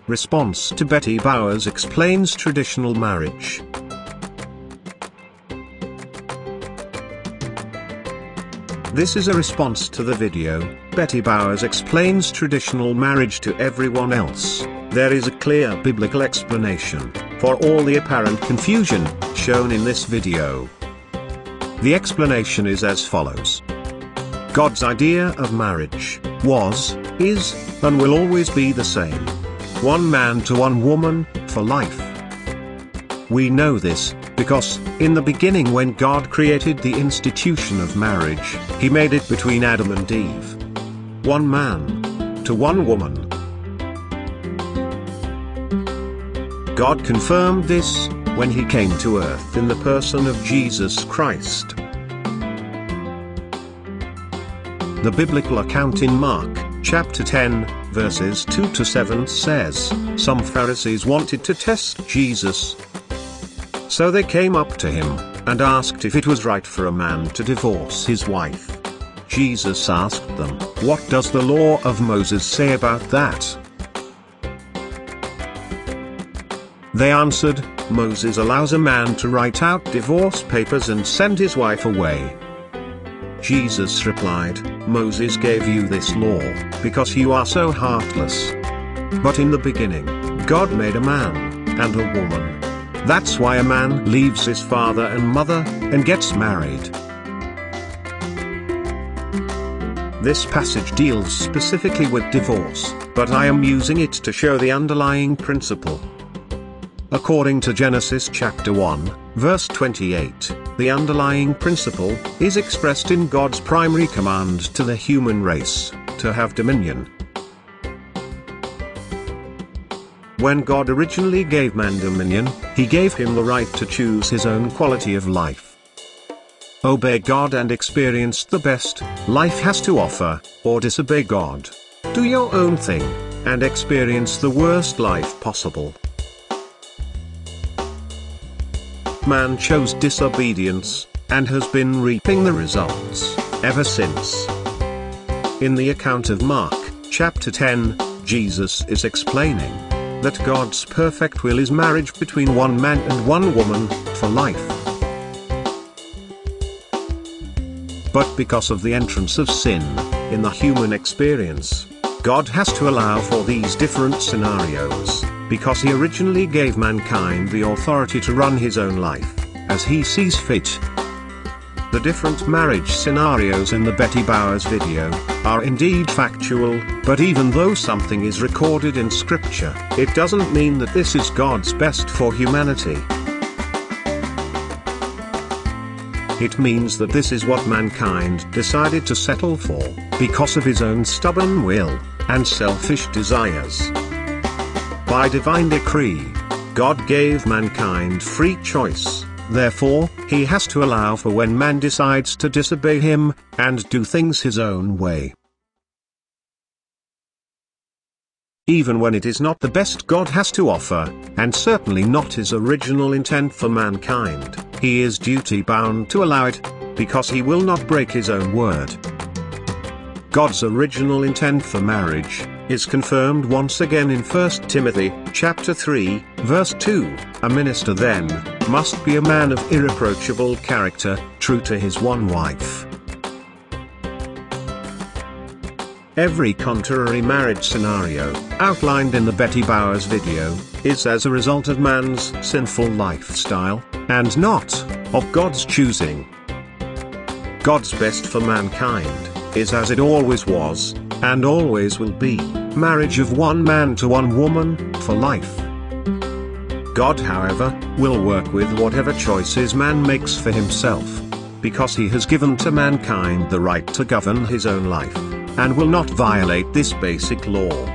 Response to Betty Bowers explains traditional marriage. This is a response to the video, Betty Bowers explains traditional marriage to everyone else. There is a clear biblical explanation for all the apparent confusion shown in this video. The explanation is as follows. God's idea of marriage was, is, and will always be the same. One man to one woman, for life. We know this, because, in the beginning when God created the institution of marriage, He made it between Adam and Eve. One man to one woman. God confirmed this, when He came to earth in the person of Jesus Christ. The biblical account in Mark, chapter 10, verses 2 to 7 says, some Pharisees wanted to test Jesus. So they came up to Him, and asked if it was right for a man to divorce his wife. Jesus asked them, what does the law of Moses say about that? They answered, Moses allows a man to write out divorce papers and send his wife away. Jesus replied, Moses gave you this law, because you are so heartless. But in the beginning, God made a man and a woman. That's why a man leaves his father and mother, and gets married. This passage deals specifically with divorce, but I am using it to show the underlying principle. According to Genesis chapter 1, verse 28, the underlying principle is expressed in God's primary command to the human race, to have dominion. When God originally gave man dominion, He gave him the right to choose his own quality of life. Obey God and experience the best life has to offer, or disobey God. Do your own thing, and experience the worst life possible. Man chose disobedience, and has been reaping the results, ever since. In the account of Mark, chapter 10, Jesus is explaining that God's perfect will is marriage between one man and one woman, for life. But because of the entrance of sin in the human experience, God has to allow for these different scenarios, because He originally gave mankind the authority to run his own life, as he sees fit. The different marriage scenarios in the Betty Bowers video are indeed factual, but even though something is recorded in Scripture, it doesn't mean that this is God's best for humanity. It means that this is what mankind decided to settle for, because of his own stubborn will and selfish desires. By divine decree, God gave mankind free choice. Therefore, He has to allow for when man decides to disobey Him, and do things his own way. Even when it is not the best God has to offer, and certainly not His original intent for mankind, He is duty-bound to allow it, because He will not break His own word. God's original intent for marriage is confirmed once again in 1 Timothy, chapter 3, verse 2, a minister then must be a man of irreproachable character, true to his one wife. Every contrary marriage scenario, outlined in the Betty Bowers video, is as a result of man's sinful lifestyle, and not of God's choosing. God's best for mankind is as it always was, and always will be, marriage of one man to one woman, for life. God, however, will work with whatever choices man makes for himself, because He has given to mankind the right to govern his own life, and will not violate this basic law.